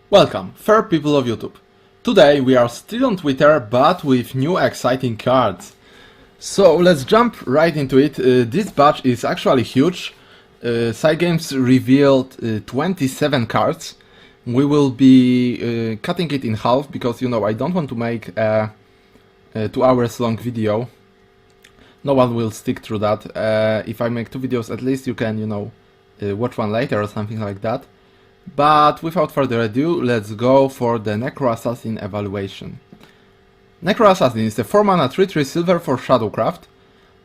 Welcome, fair people of YouTube. Today we are still on Twitter, but with new exciting cards. So let's jump right into it. This batch is actually huge. Cygames revealed 27 cards. We will be cutting it in half because, you know, I don't want to make a 2 hours long video. No one will stick through that. If I make 2 videos, at least you can, you know, watch one later or something like that. But without further ado, let's go for the Necrosis evaluation. Necrosis is a 4-mana 3/3 silver for Shadowcraft.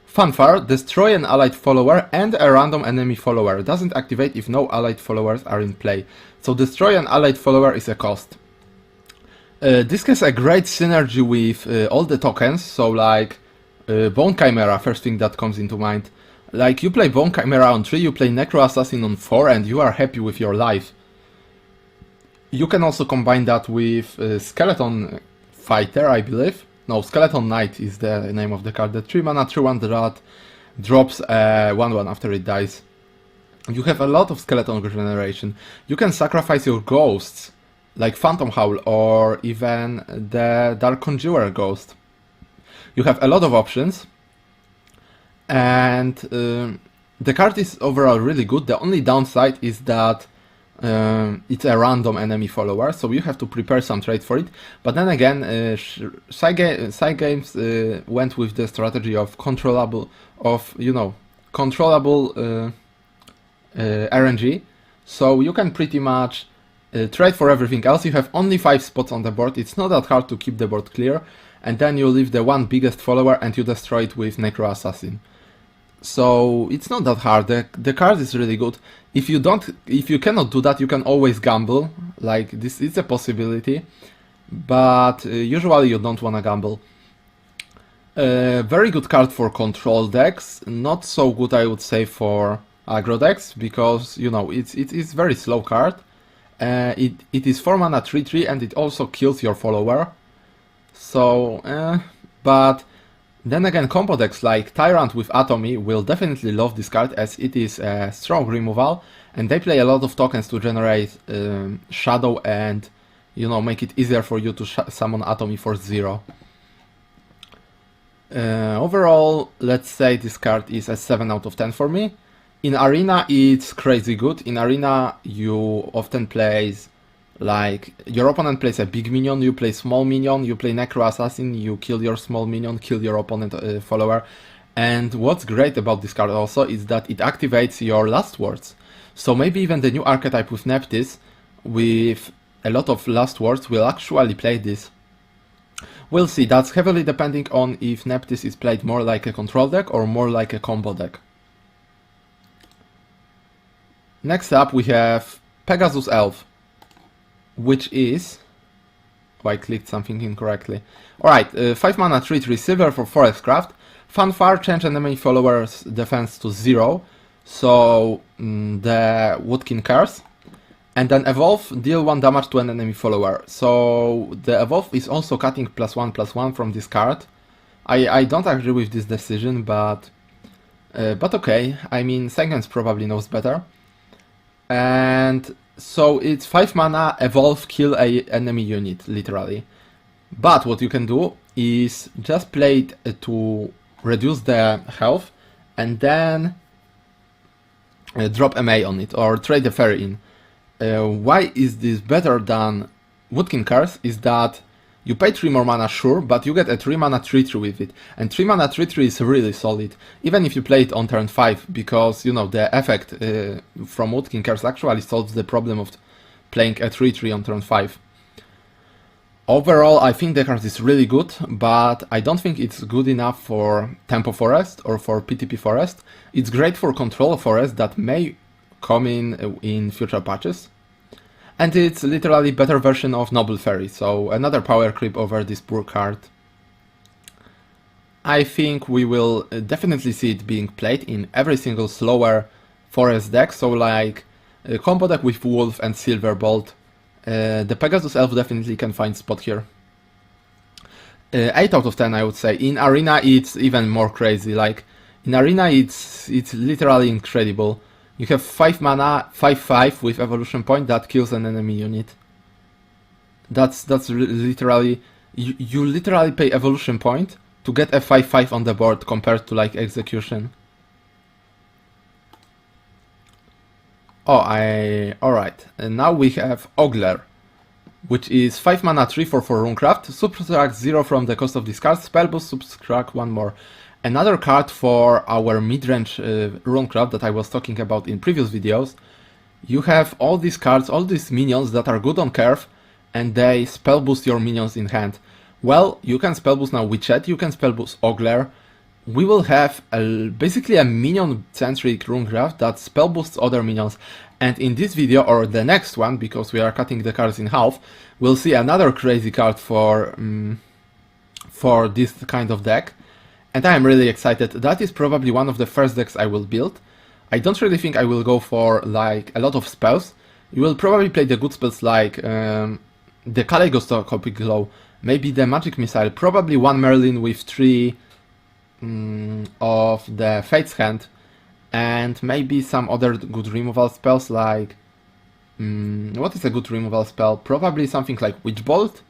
Fanfare, destroy an allied follower and a random enemy follower. Doesn't activate if no allied followers are in play. So destroy an allied follower is a cost. This has a great synergy with all the tokens, so like Bone Chimera, first thing that comes into mind. Like you play Bone Chimera on 3, you play Necro Assassin on 4 and you are happy with your life. You can also combine that with Skeleton Fighter, I believe. No, Skeleton Knight is the name of the card. The 3-mana 3/1 that drops 1/1 after it dies. You have a lot of skeleton regeneration. You can sacrifice your ghosts, like Phantom Howl or even the Dark Conjurer Ghost. You have a lot of options. And the card is overall really good. The only downside is that it's a random enemy follower, so you have to prepare some trade for it. But then again, Cygames went with the strategy of controllable RNG. So you can pretty much trade for everything else. You have only 5 spots on the board. It's not that hard to keep the board clear. And then you leave the one biggest follower and you destroy it with Necro Assassin. So it's not that hard. The card is really good. If you cannot do that, you can always gamble. Like this is a possibility, but usually you don't wanna gamble. Very good card for control decks. Not so good, I would say, for aggro decks because you know it's very slow card. It is 4-mana 3/3 and it also kills your follower. So, but then again, combo decks like Tyrant with Atomy will definitely love this card as it is a strong removal and they play a lot of tokens to generate Shadow and, you know, make it easier for you to summon Atomy for 0. Overall, let's say this card is a 7 out of 10 for me. In Arena, it's crazy good. In Arena, you often play like your opponent plays a big minion, you play small minion, you play Necro Assassin, you kill your small minion, kill your opponent follower. And what's great about this card also is that it activates your last words. So maybe even the new archetype with Nephthys, with a lot of last words, will actually play this. We'll see, that's heavily depending on if Nephthys is played more like a control deck or more like a combo deck. Next up we have Pegasus Elf, which is... Oh, I clicked something incorrectly. Alright, 5-mana 3/3 silver for Forestcraft. Fanfare, change enemy follower's defense to 0. So the Woodkin Curse. And then evolve, deal 1 damage to an enemy follower. So the evolve is also cutting +1/+1 from this card. I don't agree with this decision, but okay. I mean, Cygames probably knows better. And so it's 5 mana, evolve, kill a enemy unit, literally. But what you can do is just play it to reduce the health and then drop MA on it or trade the fairy in. Why is this better than Woodkin Curse is that you pay 3 more mana, sure, but you get a 3-mana 3/3 with it. And 3-mana 3/3 is really solid, even if you play it on turn 5, because, you know, the effect from Woodkin Curse actually solves the problem of playing a 3/3 on turn 5. Overall, I think the card is really good, but I don't think it's good enough for Tempo Forest or for PTP Forest. It's great for Control Forest that may come in future patches. And it's literally better version of Noble Fairy, so another power creep over this poor card. I think we will definitely see it being played in every single slower forest deck, so like a combo deck with Wolf and Silverbolt. The Pegasus Elf definitely can find spot here. 8 out of 10 I would say. In Arena it's even more crazy, like in Arena it's literally incredible. You have 5 mana, 5/5 with evolution point that kills an enemy unit. That's literally, you literally pay evolution point to get a 5/5 on the board compared to like execution. Alright, and now we have Ogler, which is 5 mana 3/4 Runecraft, subtract 0 from the cost of this card, spell boost, subtract 1 more. Another card for our mid-range Runecraft that I was talking about in previous videos. You have all these cards, all these minions that are good on curve, and they spell boost your minions in hand. Well, you can spell boost now Witchet, you can spell boost Ogler. We will have basically a minion-centric Runecraft that spell boosts other minions. And in this video, or the next one, because we are cutting the cards in half, we'll see another crazy card for this kind of deck. And I am really excited. That is probably one of the first decks I will build. I don't really think I will go for like a lot of spells. You will probably play the good spells like the Kaleidoscopic Glow, maybe the Magic Missile, probably one Merlin with 3 of the Fate's Hand, and maybe some other good removal spells like... what is a good removal spell? Probably something like Witch Bolt.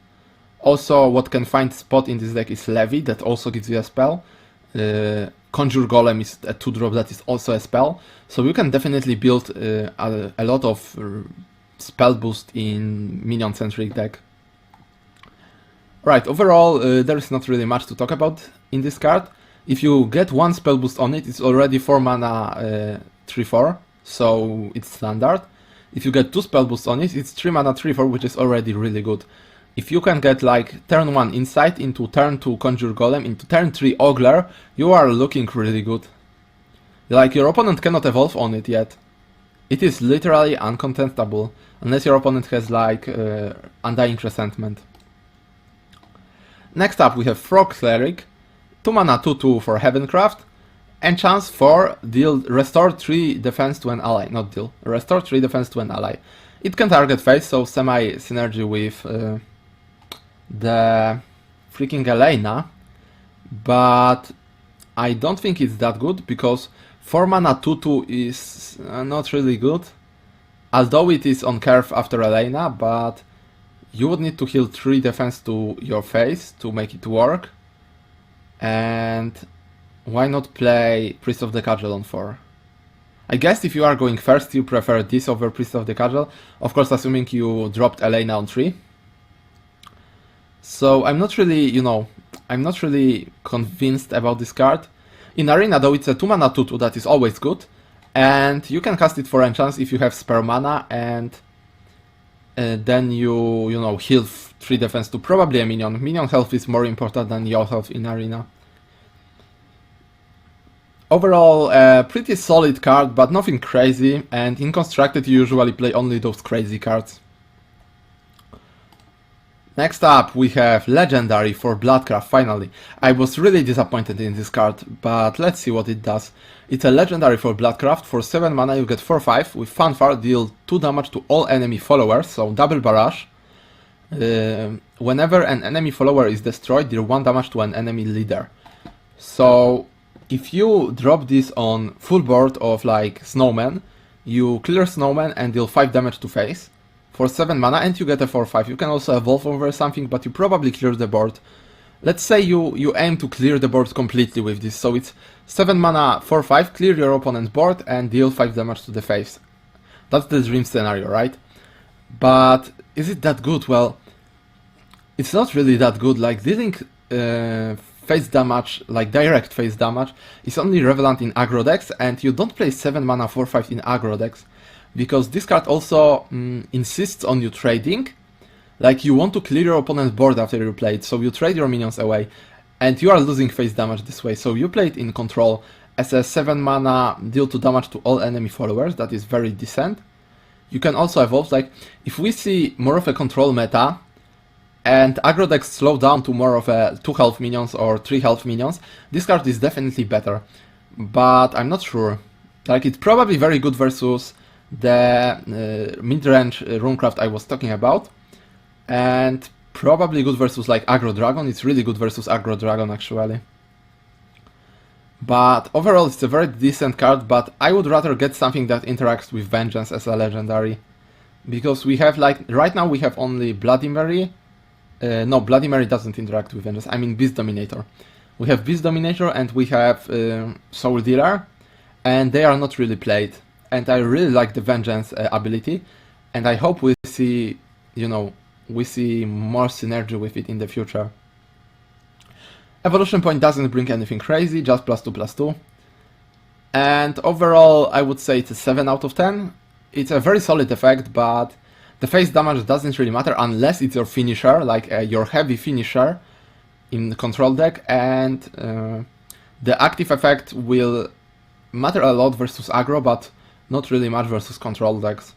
Also, what can find spot in this deck is Levy, that also gives you a spell. Conjure Golem is a 2-drop that is also a spell. So you can definitely build a lot of spell boost in minion-centric deck. Right, overall, there is not really much to talk about in this card. If you get one spell boost on it, it's already 4 mana 3/4, so it's standard. If you get 2 spell boosts on it, it's 3 mana 3/4, which is already really good. If you can get like turn 1 Insight into turn 2 Conjure Golem into turn 3 Ogler, you are looking really good. Like, your opponent cannot evolve on it yet. It is literally uncontestable, unless your opponent has like Undying Resentment. Next up we have Frog Cleric, 2 mana 2/2 for Heavencraft, and chance for restore 3 defense to an ally, not deal, restore 3 defense to an ally. It can target face, so semi-synergy with the freaking Elena, but I don't think it's that good, because 4 mana 2/2 is not really good, although it is on curve after Elena, but you would need to heal 3 defense to your face to make it work, and why not play Priest of the Cudgel on 4? I guess if you are going first, you prefer this over Priest of the Cudgel, of course assuming you dropped Elena on 3. So I'm not really, I'm not really convinced about this card. In Arena though, it's a 2 mana 2/2 that is always good, and you can cast it for enchants if you have spare mana, and then you heal 3 defense to probably a minion. Minion health is more important than your health in Arena. Overall, a pretty solid card, but nothing crazy, and in Constructed you usually play only those crazy cards. Next up we have Legendary for Bloodcraft, finally. I was really disappointed in this card, but let's see what it does. It's a Legendary for Bloodcraft, for 7 mana you get 4/5, with Fanfare deal 2 damage to all enemy followers, so double barrage. Whenever an enemy follower is destroyed, deal 1 damage to an enemy leader. So if you drop this on full board of like Snowman, you clear Snowman and deal 5 damage to face for 7 mana, and you get a 4/5. You can also evolve over something, but you probably clear the board. Let's say you aim to clear the board completely with this, so it's 7 mana 4/5, clear your opponent's board and deal 5 damage to the face. That's the dream scenario, right? But is it that good? Well, it's not really that good. Like, dealing face damage, like direct face damage, is only relevant in aggro decks, and you don't play 7 mana 4/5 in aggro decks, because this card also insists on you trading. Like, you want to clear your opponent's board after you play it, so you trade your minions away, and you are losing face damage this way, so you play it in control as a 7 mana deal 2 damage to all enemy followers. That is very decent. You can also evolve, like, if we see more of a control meta, and aggro decks slow down to more of a 2 health minions or 3 health minions, this card is definitely better, but I'm not sure. Like, it's probably very good versus the mid-range Runecraft I was talking about, and probably good versus like Aggro Dragon. It's really good versus Aggro Dragon actually. But overall it's a very decent card, but I would rather get something that interacts with Vengeance as a legendary. because we have like, right now we have only Bloody Mary. No, Bloody Mary doesn't interact with Vengeance, I mean Beast Dominator. We have Beast Dominator and we have Soul Dealer, and they are not really played. And I really like the Vengeance ability, and I hope we see, you know, we see more synergy with it in the future. Evolution Point doesn't bring anything crazy, just +2/+2. And overall, I would say it's a 7 out of 10. It's a very solid effect, but the face damage doesn't really matter unless it's your finisher, like your heavy finisher in the control deck, and the active effect will matter a lot versus aggro, but not really much versus control decks.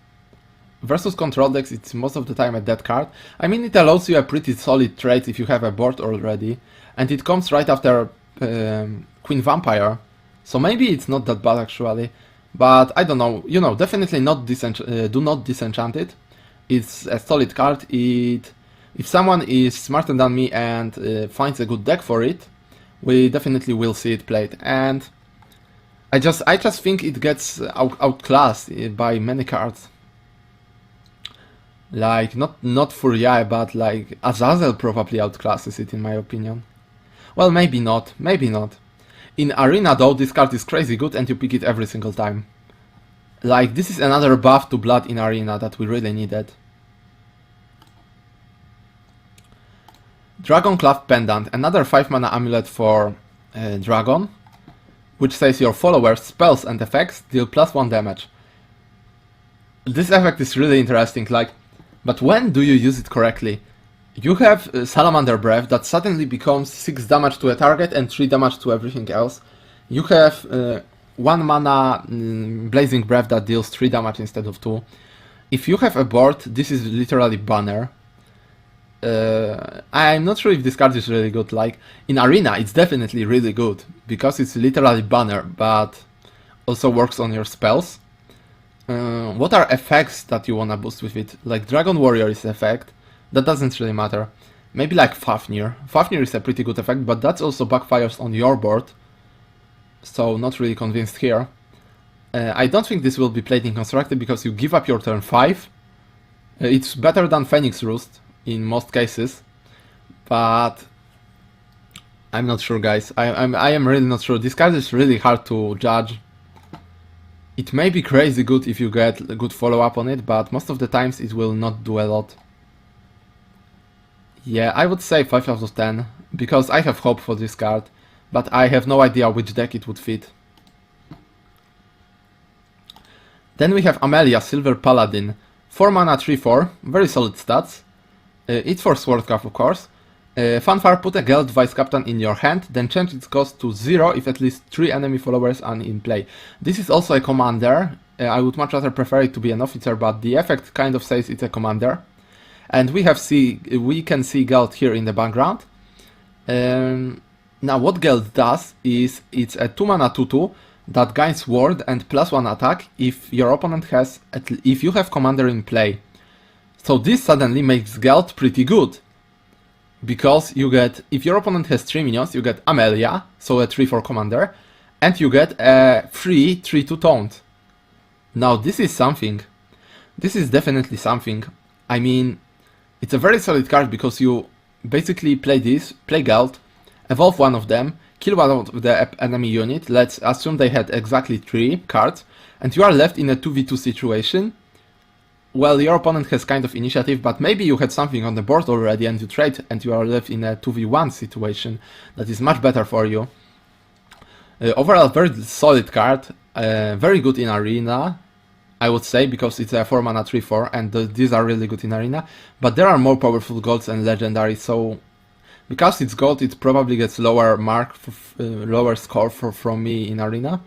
Versus control decks, it's most of the time a dead card. I mean, it allows you a pretty solid trade if you have a board already, and it comes right after Queen Vampire, so maybe it's not that bad actually, but I don't know, you know, definitely not do not disenchant it. It's a solid card. If someone is smarter than me and finds a good deck for it, we definitely will see it played, and I just think it gets outclassed by many cards. Like, not Furia, but like Azazel probably outclasses it in my opinion. Well, maybe not, maybe not. In Arena though, this card is crazy good and you pick it every single time. Like, this is another buff to Blood in Arena that we really needed. Dragonclaft Pendant, another 5 mana amulet for Dragon, which says your followers, spells and effects deal +1 damage. This effect is really interesting, like, but when do you use it correctly? You have Salamander Breath that suddenly becomes 6 damage to a target and 3 damage to everything else. You have 1 mana Blazing Breath that deals 3 damage instead of 2. If you have a board, this is literally banner. I'm not sure if this card is really good. Like, in Arena it's definitely really good, because it's literally banner, but also works on your spells. What are effects that you wanna boost with it? Like Dragon Warrior is effect, that doesn't really matter. Maybe like Fafnir. Fafnir is a pretty good effect, but that's also backfires on your board, so not really convinced here. I don't think this will be played in Constructed because you give up your turn 5. It's better than Phoenix Roost in most cases, but I'm not sure, guys. I am really not sure. This card is really hard to judge. It may be crazy good if you get a good follow-up on it, but most of the times it will not do a lot. Yeah, I would say 5 out of 10, because I have hope for this card, but I have no idea which deck it would fit. Then we have Amelia, Silver Paladin. 4 mana, 3/4, very solid stats. It's for Swordcraft, of course. Fanfare, put a Geld Vice Captain in your hand, then change its cost to 0 if at least 3 enemy followers are in play. This is also a commander. I would much rather prefer it to be an officer, but the effect kind of says it's a commander. And we can see Geld here in the background. Now what Geld does is it's a 2 mana 2/2 that gains ward and +1 attack if your opponent has, if you have commander in play. So this suddenly makes Geld pretty good, because you get, if your opponent has 3 minions, you get Amelia, so a 3/4 commander, and you get a free 3/2 taunt. Now this is something. This is definitely something. I mean, it's a very solid card because you basically play this, play Geld, evolve one of them, kill one of the enemy unit, let's assume they had exactly 3 cards, and you are left in a 2v2 situation. Well, your opponent has kind of initiative, but maybe you had something on the board already and you trade and you are left in a 2v1 situation that is much better for you. Overall, very solid card, very good in Arena, I would say, because it's a 4 mana 3/4 and these are really good in Arena, but there are more powerful golds and legendary, so because it's gold it probably gets lower mark, lower score from me in Arena.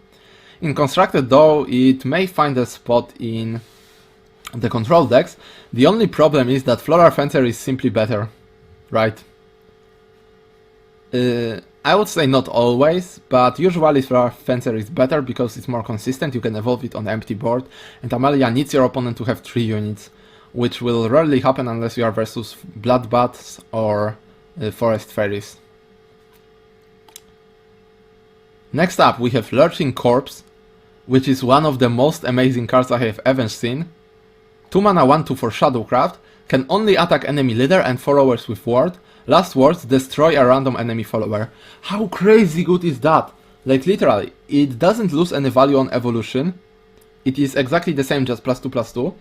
In Constructed though, it may find a spot in the control decks. The only problem is that Floral Fencer is simply better, right? I would say not always, but usually Floral Fencer is better because it's more consistent, you can evolve it on the empty board, and Amelia needs your opponent to have 3 units, which will rarely happen unless you are versus Bloodbaths or Forest Fairies. Next up we have Lurching Corpse, which is one of the most amazing cards I have ever seen. 2 mana 1/2 for Shadowcraft, can only attack enemy leader and followers with ward. Last words, destroy a random enemy follower. How crazy good is that? Like literally, it doesn't lose any value on evolution. It is exactly the same, just +2/+2.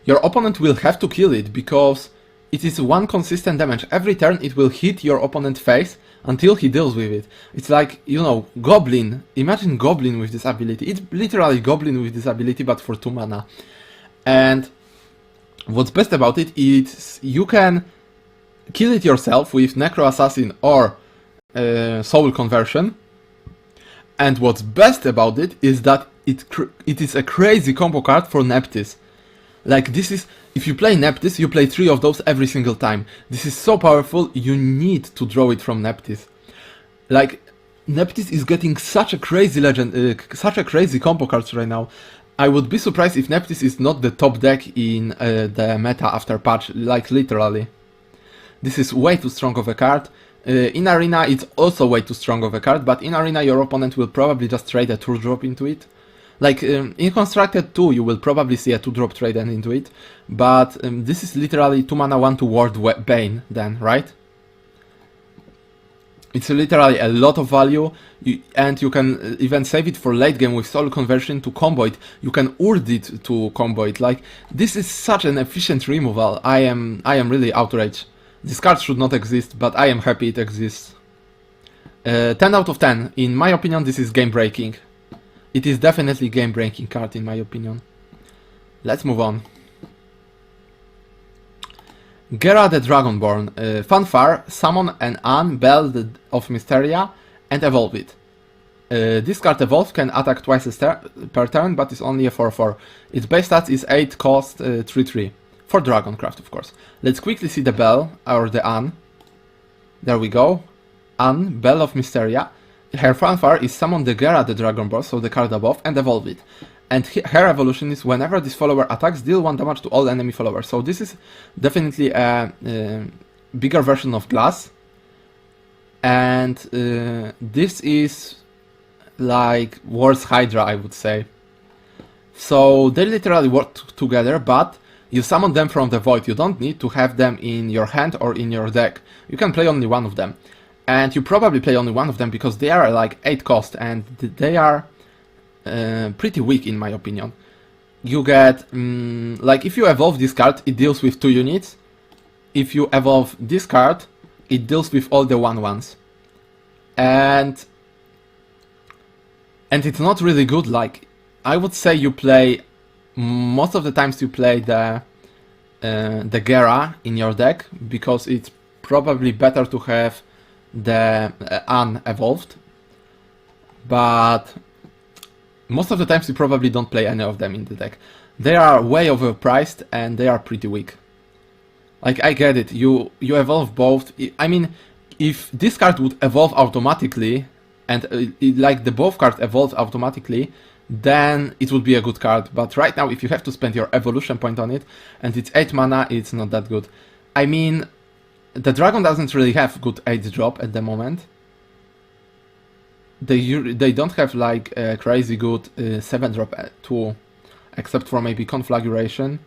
Your opponent will have to kill it because it is one consistent damage. Every turn it will hit your opponent's face until he deals with it. It's like, you know, Goblin. Imagine Goblin with this ability. It's literally Goblin with this ability, but for 2 mana. And what's best about it is you can kill it yourself with Necro Assassin or Soul Conversion. And what's best about it is that it is a crazy combo card for Neptis. Like this is, if you play Neptis, you play 3 of those every single time. This is so powerful, you need to draw it from Neptis. Like, Neptis is getting such a crazy such a crazy combo cards right now. I would be surprised if Neptis is not the top deck in the meta after patch, like literally. This is way too strong of a card. In Arena it's also way too strong of a card, but in Arena your opponent will probably just trade a 2-drop into it. Like, in Constructed 2 you will probably see a 2-drop trade into it, but this is literally 2 mana 1 to ward Bane then, right? It's literally a lot of value, and you can even save it for late game with Soul Conversion to combo it. You can Urd it to combo it. Like, this is such an efficient removal. I am really outraged. This card should not exist, but I am happy it exists. 10 out of 10. In my opinion, this is game breaking. It is definitely game breaking card in my opinion. Let's move on. Gera the Dragonborn. Fanfare, summon an Bell of Mysteria and evolve it. This card evolve can attack twice per turn, but is only a 4/4. Its base stats is 8 cost 3/3. For Dragoncraft, of course. Let's quickly see the Bell, or the An. There we go. An, Bell of Mysteria. Her fanfare is summon the Gera the Dragonborn, so the card above, and evolve it. And her evolution is whenever this follower attacks, deal 1 damage to all enemy followers. So this is definitely a bigger version of Glass. And this is like worse Hydra, I would say. So they literally work together, but you summon them from the void. You don't need to have them in your hand or in your deck. You can play only one of them. And you probably play only one of them because they are like 8 cost and they are pretty weak in my opinion. You get, like if you evolve this card, it deals with 2 units. If you evolve this card, it deals with all the 1/1s. And it's not really good. Like, I would say you play, most of the times you play the Gera in your deck because it's probably better to have the An evolved, but most of the times you probably don't play any of them in the deck. They are way overpriced and they are pretty weak. Like, I get it, you evolve both. I mean, if this card would evolve automatically and like the both cards evolve automatically, then it would be a good card. But right now, if you have to spend your evolution point on it and it's 8 mana, it's not that good. I mean, the dragon doesn't really have good 8 drop at the moment. They don't have like a crazy good 7 drop too, except for maybe Conflagration.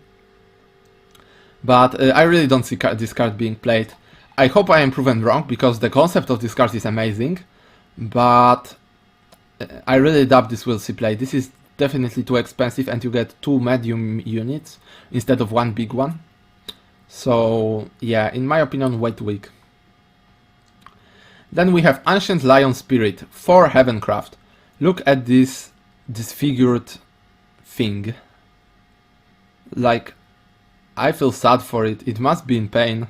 But I really don't see this card being played. I hope I am proven wrong because the concept of this card is amazing, but I really doubt this will see play. This is definitely too expensive and you get 2 medium units instead of 1 big one. So yeah, in my opinion, way too weak. Then we have Ancient Lion Spirit for Heavencraft. Look at this disfigured thing. Like, I feel sad for it. It must be in pain.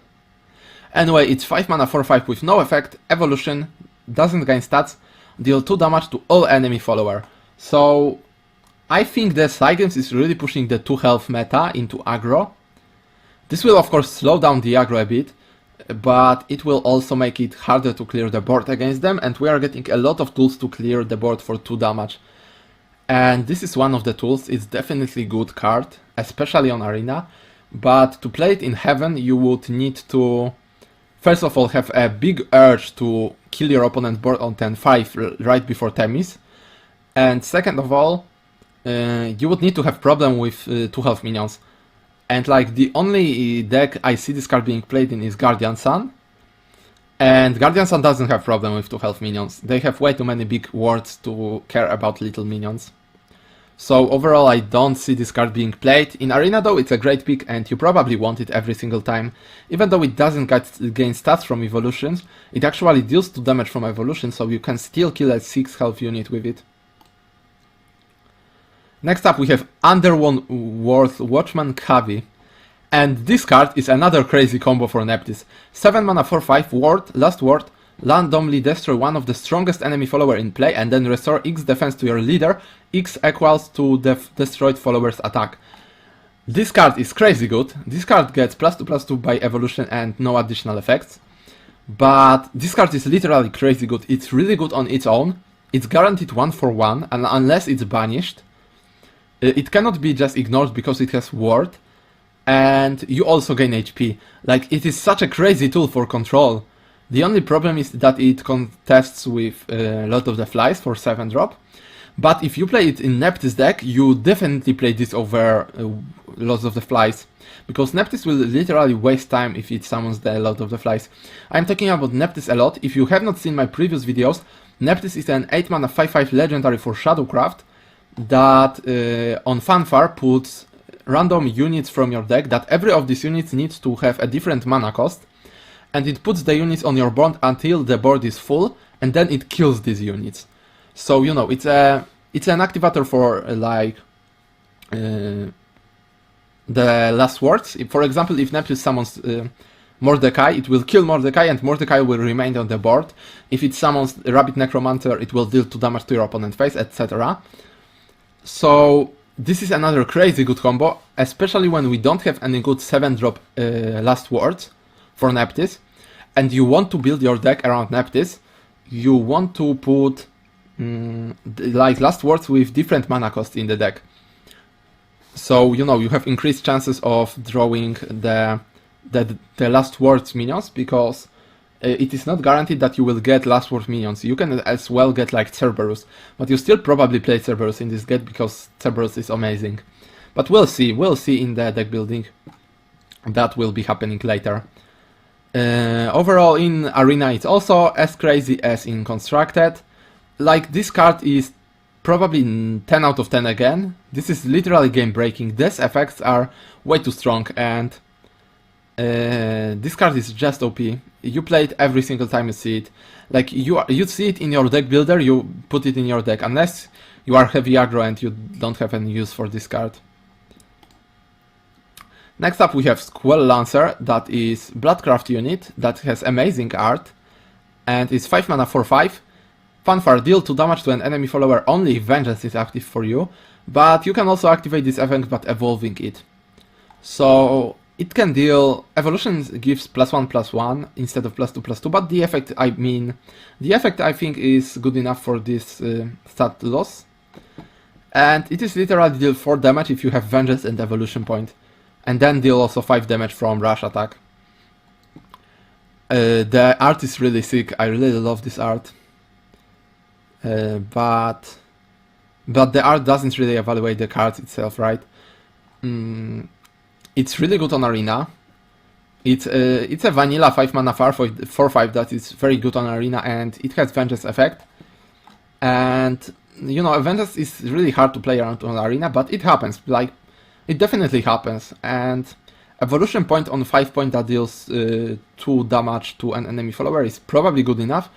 Anyway, it's 5 mana 4/5 with no effect, evolution, doesn't gain stats, deal 2 damage to all enemy follower. So I think the Cygames is really pushing the 2 health meta into aggro. This will of course slow down the aggro a bit, but it will also make it harder to clear the board against them, and we are getting a lot of tools to clear the board for 2 damage. And this is one of the tools. It's definitely a good card, especially on Arena, but to play it in Heaven you would need to first of all have a big urge to kill your opponent's board on 10-5 right before Themis, and second of all you would need to have problem with 2 health minions. And like the only deck I see this card being played in is Guardian Sun. And Guardian Sun doesn't have problem with 2 health minions. They have way too many big wards to care about little minions. So overall I don't see this card being played. In Arena though it's a great pick and you probably want it every single time. Even though it doesn't gain stats from evolutions, it actually deals 2 damage from evolution, so you can still kill a 6 health unit with it. Next up we have Underworld Watchman Kavi. And this card is another crazy combo for Nephthys. 7 mana 4/5 ward, last word, randomly destroy one of the strongest enemy follower in play and then restore X defense to your leader, X equals to the destroyed follower's attack. This card is crazy good. This card gets +2/+2 by evolution and no additional effects. But this card is literally crazy good. It's really good on its own. It's guaranteed 1/1 and unless it's banished. It cannot be just ignored because it has ward. And you also gain HP. Like, it is such a crazy tool for control. The only problem is that it contests with a lot of the flies for 7 drop. But if you play it in Nephthys deck, you definitely play this over lots of the flies. Because Nephthys will literally waste time if it summons the lot of the flies. I'm talking about Nephthys a lot. If you have not seen my previous videos, Nephthys is an 8 mana 5/5 legendary for Shadowcraft that on Fanfare puts random units from your deck, that every of these units needs to have a different mana cost, and it puts the units on your board until the board is full, and then it kills these units. So you know, it's an activator for like the last words. For example, if Nephthys summons Mordecai, it will kill Mordecai and Mordecai will remain on the board. If it summons Rabbit Necromancer, it will deal 2 damage to your opponent's face, etc. So this is another crazy good combo, especially when we don't have any good 7-drop last words for Nephthys, and you want to build your deck around Nephthys. You want to put like last words with different mana cost in the deck. So you know, you have increased chances of drawing the last words minions, because it is not guaranteed that you will get last word minions. You can as well get like Cerberus, but you still probably play Cerberus in this deck because Cerberus is amazing. But we'll see in the deck building. That will be happening later. Overall in Arena it's also as crazy as in Constructed. Like, this card is probably 10 out of 10 again. This is literally game breaking. These effects are way too strong and this card is just OP. You play it every single time you see it. Like, you see it in your deck builder, you put it in your deck, unless you are heavy aggro and you don't have any use for this card. Next up we have Squirrel Answer, that is Bloodcraft unit that has amazing art and is 5 mana 4/5. Fanfare, deal 2 damage to an enemy follower only if Vengeance is active for you, but you can also activate this effect but evolving it. So it can deal, evolution gives +1/+1 instead of +2/+2, but the effect I think is good enough for this stat loss. And it is literally deal 4 damage if you have Vengeance and Evolution Point, and then deal also 5 damage from rush attack. The art is really sick, I really love this art. But the art doesn't really evaluate the cards itself, right? It's really good on Arena. It's a vanilla 5 mana 4/5 that is very good on Arena, and it has Vengeance effect. And you know, Vengeance is really hard to play around on Arena, but it happens. Like, it definitely happens. And Evolution Point on 5 point that deals 2 damage to an enemy follower is probably good enough.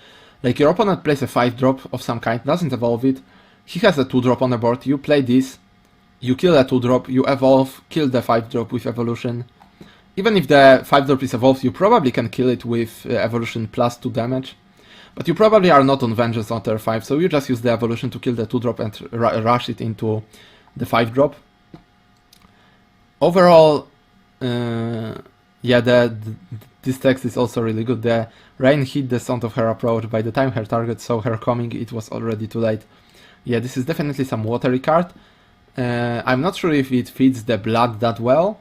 Like, your opponent plays a 5-drop of some kind, doesn't evolve it. He has a 2-drop on the board. You play this. You kill a 2-drop, you evolve, kill the 5-drop with evolution. Even if the 5-drop is evolved, you probably can kill it with evolution plus 2 damage. But you probably are not on Vengeance on turn 5, so you just use the evolution to kill the 2-drop and rush it into the 5-drop. Overall, yeah, this text is also really good. The rain hit the sound of her approach. By the time her target saw her coming, it was already too late. Yeah, this is definitely some watery card. I'm not sure if it fits the blood that well,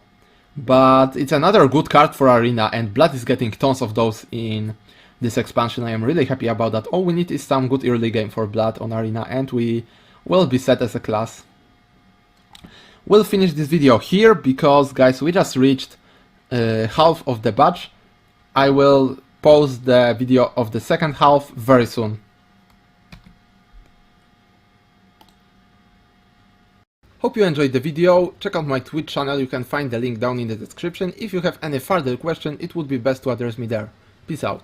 but it's another good card for Arena, and blood is getting tons of those in this expansion. I am really happy about that. All we need is some good early game for blood on Arena, and we will be set as a class. We'll finish this video here because, guys, we just reached half of the batch. I will post the video of the second half very soon. Hope you enjoyed the video. Check out my Twitch channel, you can find the link down in the description. If you have any further question, it would be best to address me there. Peace out.